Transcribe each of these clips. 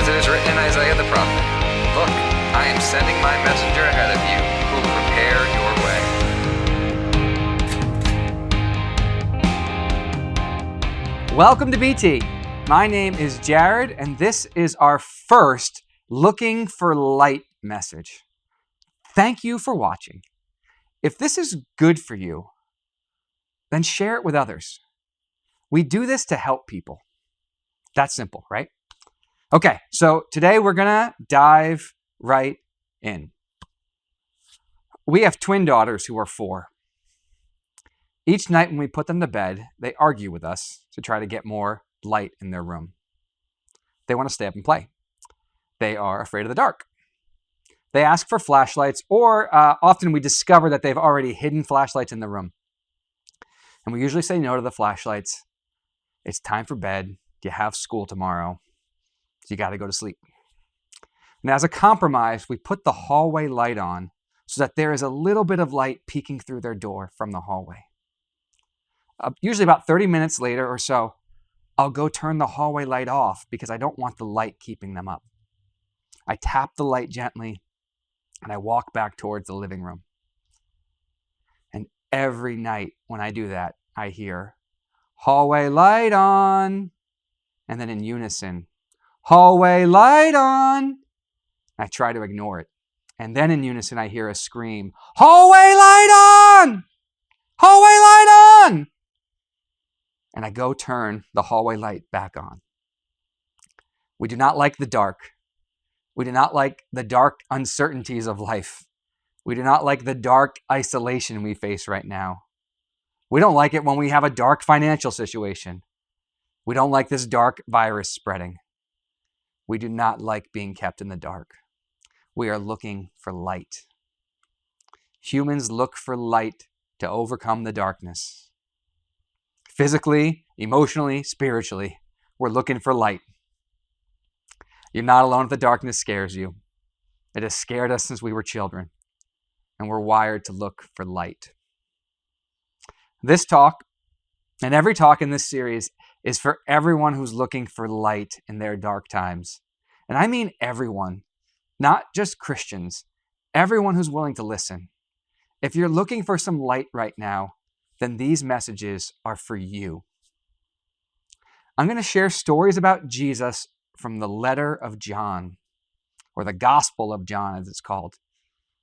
As it is written in Isaiah the prophet, "Look, I am sending my messenger ahead of you, who will prepare your way." Welcome to BT. My name is Jared, and this is our first Looking for Light message. Thank you for watching. If this is good for you, then share it with others. We do this to help people. That's simple, right? Okay, so today we're going to dive right in. We have twin daughters who are 4. Each night when we put them to bed, they argue with us to try to get more light in their room. They want to stay up and play. They are afraid of the dark. They ask for flashlights, or often we discover that they've already hidden flashlights in the room. And we usually say no to the flashlights. It's time for bed. You have school tomorrow. So you got to go to sleep. And as a compromise, we put the hallway light on so that there is a little bit of light peeking through their door from the hallway. Usually about 30 minutes later or so, I'll go turn the hallway light off because I don't want the light keeping them up. I tap the light gently and I walk back towards the living room. And every night when I do that, I hear, "Hallway light on." And then in unison, "Hallway light on." I try to ignore it. And then in unison, I hear a scream, "Hallway light on! Hallway light on!" And I go turn the hallway light back on. We do not like the dark. We do not like the dark uncertainties of life. We do not like the dark isolation we face right now. We don't like it when we have a dark financial situation. We don't like this dark virus spreading. We do not like being kept in the dark. We are looking for light. Humans look for light to overcome the darkness. Physically, emotionally, spiritually, we're looking for light. You're not alone if the darkness scares you. It has scared us since we were children, and we're wired to look for light. This talk, and every talk in this series, is for everyone who's looking for light in their dark times. And I mean everyone, not just Christians, everyone who's willing to listen. If you're looking for some light right now, then these messages are for you. I'm going to share stories about Jesus from the letter of John, or the Gospel of John as it's called.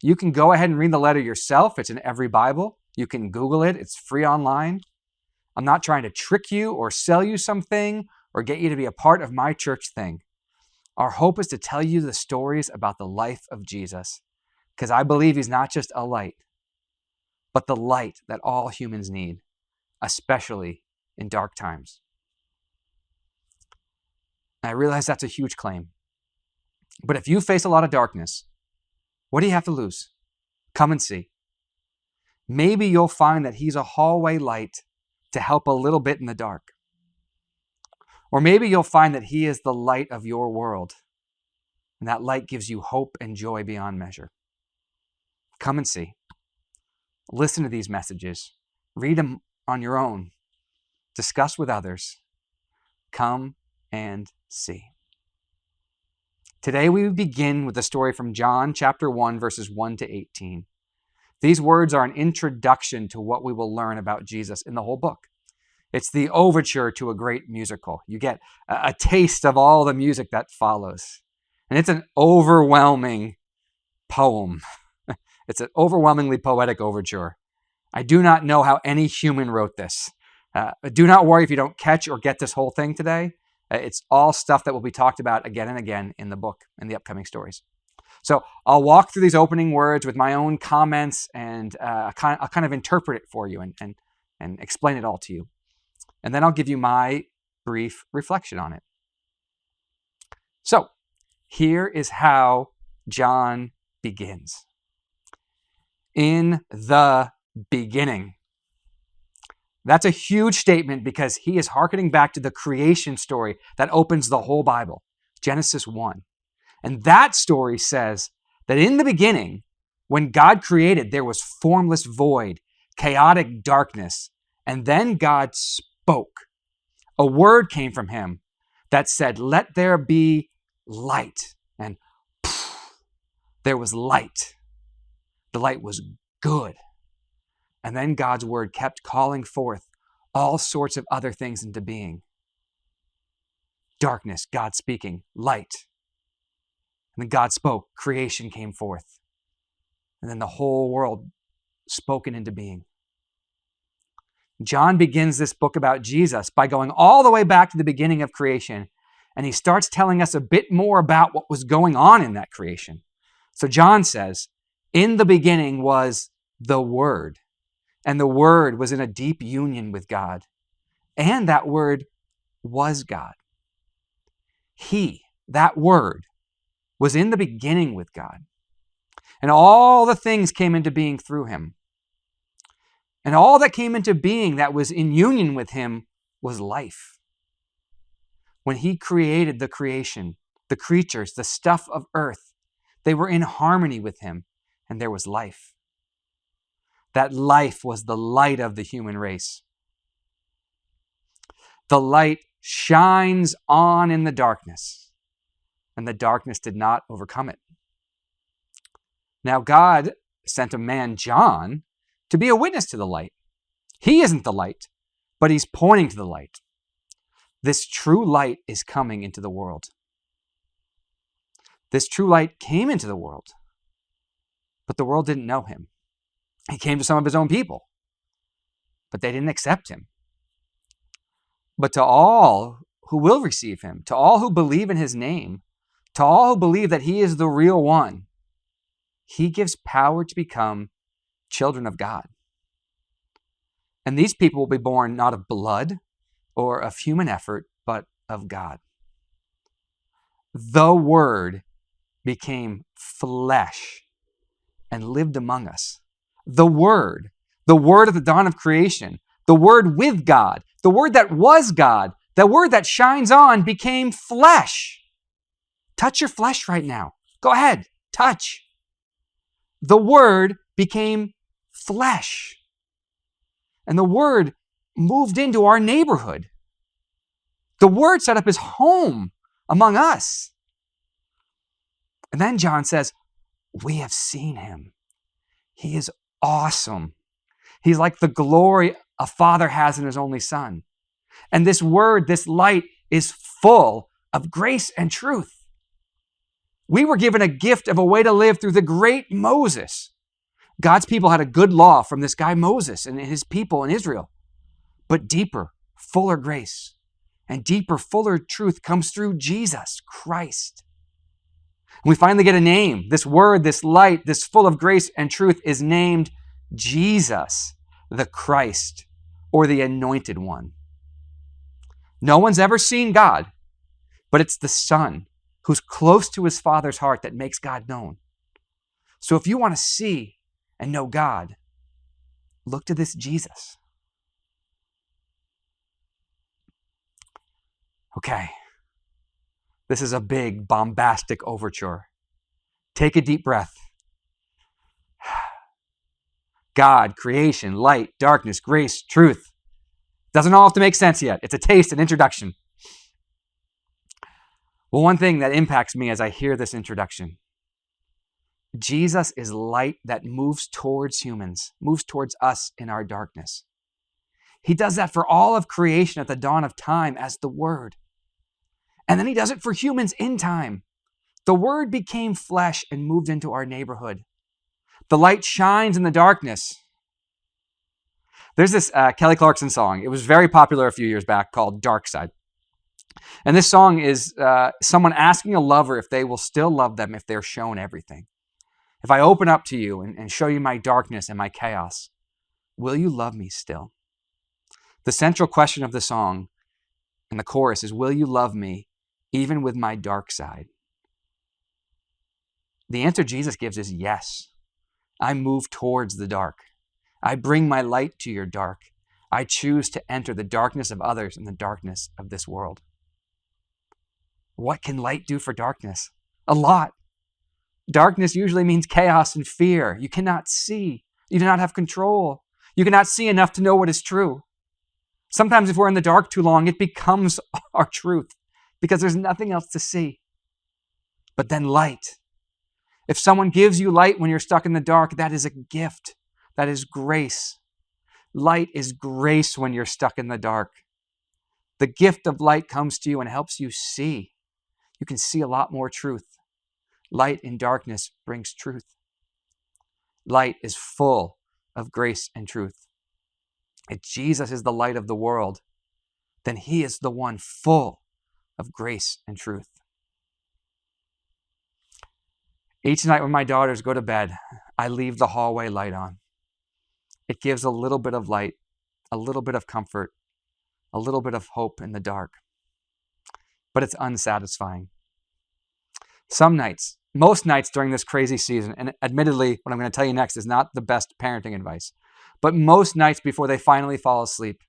You can go ahead and read the letter yourself. It's in every Bible. You can Google it. It's free online. I'm not trying to trick you or sell you something or get you to be a part of my church thing. Our hope is to tell you the stories about the life of Jesus, because I believe he's not just a light, but the light that all humans need, especially in dark times. I realize that's a huge claim. But if you face a lot of darkness, what do you have to lose? Come and see. Maybe you'll find that he's a hallway light to help a little bit in the dark. Or maybe you'll find that he is the light of your world, and that light gives you hope and joy beyond measure. Come and see. Listen to these messages. Read them on your own. Discuss with others. Come and see. Today we begin with a story from John chapter 1, verses 1 to 18. These words are an introduction to what we will learn about Jesus in the whole book. It's the overture to a great musical. You get a taste of all the music that follows. And it's an overwhelming poem. It's an overwhelmingly poetic overture. I do not know how any human wrote this. Do not worry if you don't catch or get this whole thing today. It's all stuff that will be talked about again and again in the book and the upcoming stories. So I'll walk through these opening words with my own comments, and I'll kind of interpret it for you and explain it all to you. And then I'll give you my brief reflection on it. So here is how John begins. In the beginning. That's a huge statement because he is hearkening back to the creation story that opens the whole Bible, Genesis 1. And that story says that in the beginning, when God created, there was formless void, chaotic darkness, and then God spoke. A word came from him that said, "Let there be light. And there was light. The light was good. And then God's word kept calling forth all sorts of other things into being. Darkness, God speaking, light. And then God spoke, creation came forth. And then the whole world spoken into being. John begins this book about Jesus by going all the way back to the beginning of creation, and he starts telling us a bit more about what was going on in that creation. So John says, in the beginning was the Word, and the Word was in a deep union with God, and that Word was God. He, that Word, was in the beginning with God, and all the things came into being through him. And all that came into being that was in union with him was life. When he created the creation, the creatures, the stuff of earth, they were in harmony with him, and there was life. That life was the light of the human race. The light shines on in the darkness, and the darkness did not overcome it. Now God sent a man, John, to be a witness to the light. He isn't the light, but he's pointing to the light. This true light is coming into the world. This true light came into the world, but the world didn't know him. He came to some of his own people, but they didn't accept him. But to all who will receive him, to all who believe in his name, to all who believe that he is the real one, he gives power to become children of God. And these people will be born not of blood or of human effort, but of God. The Word became flesh and lived among us. The Word at the dawn of creation, the Word with God, the Word that was God, the Word that shines on became flesh. Touch your flesh right now. Go ahead, touch. The Word became flesh. And the Word moved into our neighborhood. The Word set up his home among us. And then John says, we have seen him. He is awesome. He's like the glory a father has in his only son. And this Word, this light, is full of grace and truth. We were given a gift of a way to live through the great Moses. God's people had a good law from this guy Moses and his people in Israel. But deeper, fuller grace and deeper, fuller truth comes through Jesus Christ. And we finally get a name. This Word, this light, this full of grace and truth is named Jesus, the Christ, or the Anointed One. No one's ever seen God, but it's the Son who's close to his Father's heart that makes God known. So if you want to see and know God, look to this Jesus. Okay, this is a big, bombastic overture. Take a deep breath. God, creation, light, darkness, grace, truth. Doesn't all have to make sense yet. It's a taste, an introduction. Well, one thing that impacts me as I hear this introduction, Jesus is light that moves towards humans, moves towards us in our darkness. He does that for all of creation at the dawn of time as the Word. And then he does it for humans in time. The Word became flesh and moved into our neighborhood. The light shines in the darkness. There's this Kelly Clarkson song. It was very popular a few years back called Dark Side. And this song is someone asking a lover if they will still love them if they're shown everything. If I open up to you and show you my darkness and my chaos, will you love me still? The central question of the song and the chorus is, will you love me even with my dark side? The answer Jesus gives is yes. I move towards the dark. I bring my light to your dark. I choose to enter the darkness of others and the darkness of this world. What can light do for darkness? A lot. Darkness usually means chaos and fear. You cannot see. You do not have control. You cannot see enough to know what is true. Sometimes if we're in the dark too long, it becomes our truth because there's nothing else to see. but then light. If someone gives you light when you're stuck in the dark, that is a gift. That is grace. Light is grace when you're stuck in the dark. The gift of light comes to you and helps you see. You can see a lot more truth. Light in darkness brings truth. Light is full of grace and truth. If Jesus is the light of the world, then he is the one full of grace and truth. Each night when my daughters go to bed, I leave the hallway light on. It gives a little bit of light, a little bit of comfort, a little bit of hope in the dark. But it's unsatisfying. Some nights, most nights during this crazy season, and admittedly, what I'm going to tell you next is not the best parenting advice, but most nights before they finally fall asleep,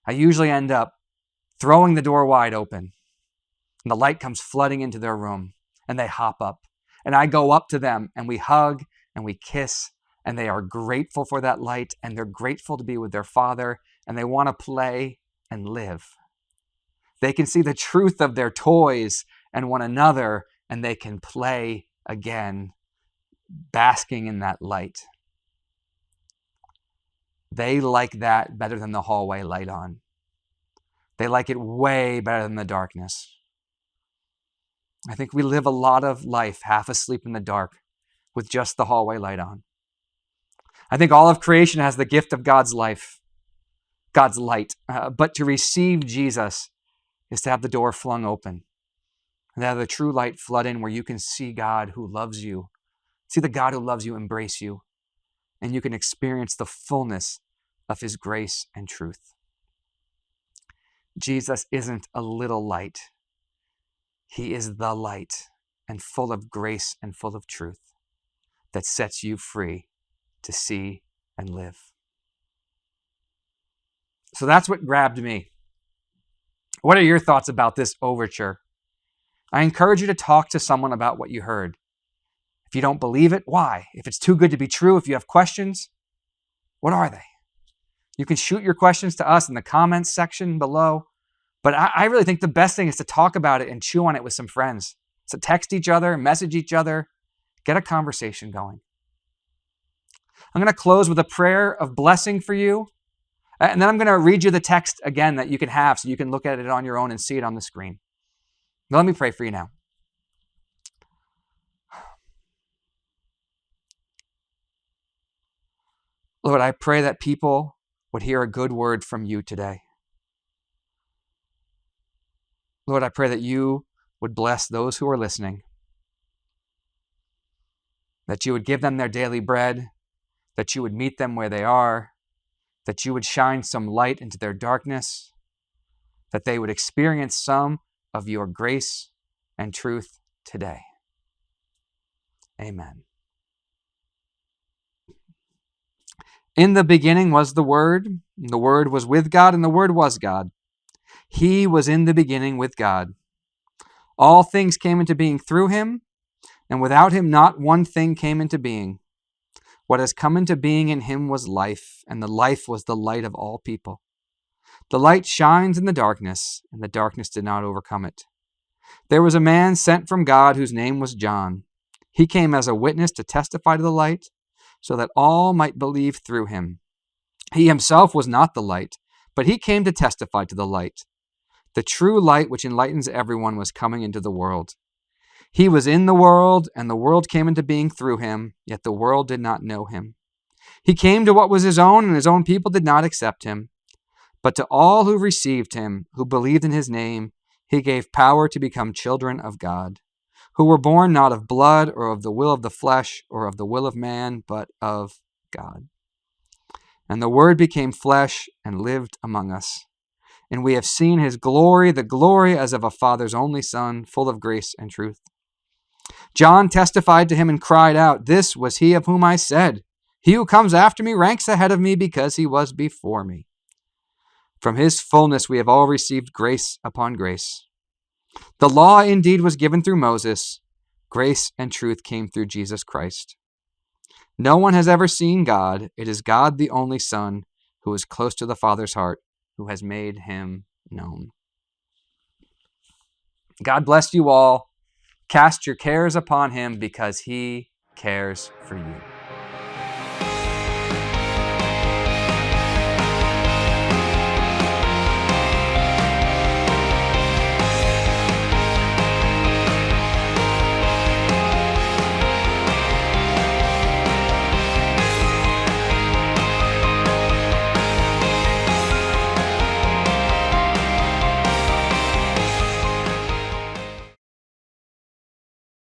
I usually end up throwing the door wide open, and the light comes flooding into their room, and they hop up. And I go up to them, and we hug, and we kiss, and they are grateful for that light, and they're grateful to be with their father, and they want to play and live. They can see the truth of their toys and one another, and they can play again, basking in that light. They like that better than the hallway light on. They like it way better than the darkness. I think we live a lot of life half asleep in the dark with just the hallway light on. I think all of creation has the gift of God's life, God's light. But to receive Jesus is to have the door flung open and to have the true light flood in where you can see God who loves you, see the God who loves you embrace you, and you can experience the fullness of his grace and truth. Jesus isn't a little light. He is the light and full of grace and full of truth that sets you free to see and live. So that's what grabbed me. What are your thoughts about this overture? I encourage you to talk to someone about what you heard. If you don't believe it, why? If it's too good to be true, if you have questions, what are they? You can shoot your questions to us in the comments section below. But I really think the best thing is to talk about it and chew on it with some friends. So text each other, message each other, get a conversation going. I'm going to close with a prayer of blessing for you. And then I'm going to read you the text again that you can have so you can look at it on your own and see it on the screen. Now, let me pray for you now. Lord, I pray that people would hear a good word from you today. Lord, I pray that you would bless those who are listening, that you would give them their daily bread, that you would meet them where they are, that you would shine some light into their darkness, that they would experience some of your grace and truth today. Amen. In the beginning was the Word, and the Word was with God, and the Word was God. He was in the beginning with God. All things came into being through him, and without him not one thing came into being. What has come into being in him was life, and the life was the light of all people. The light shines in the darkness, and the darkness did not overcome it. There was a man sent from God whose name was John. He came as a witness to testify to the light, so that all might believe through him. He himself was not the light, but he came to testify to the light. The true light which enlightens everyone was coming into the world. He was in the world, and the world came into being through him, yet the world did not know him. He came to what was his own, and his own people did not accept him. But to all who received him, who believed in his name, he gave power to become children of God, who were born not of blood, or of the will of the flesh, or of the will of man, but of God. And the Word became flesh and lived among us. And we have seen his glory, the glory as of a Father's only Son, full of grace and truth. John testified to him and cried out, "This was he of whom I said, 'He who comes after me ranks ahead of me because he was before me.' From his fullness we have all received grace upon grace. The law indeed was given through Moses. Grace and truth came through Jesus Christ. No one has ever seen God. It is God, the only Son, who is close to the Father's heart, who has made him known." God bless you all. Cast your cares upon him because he cares for you.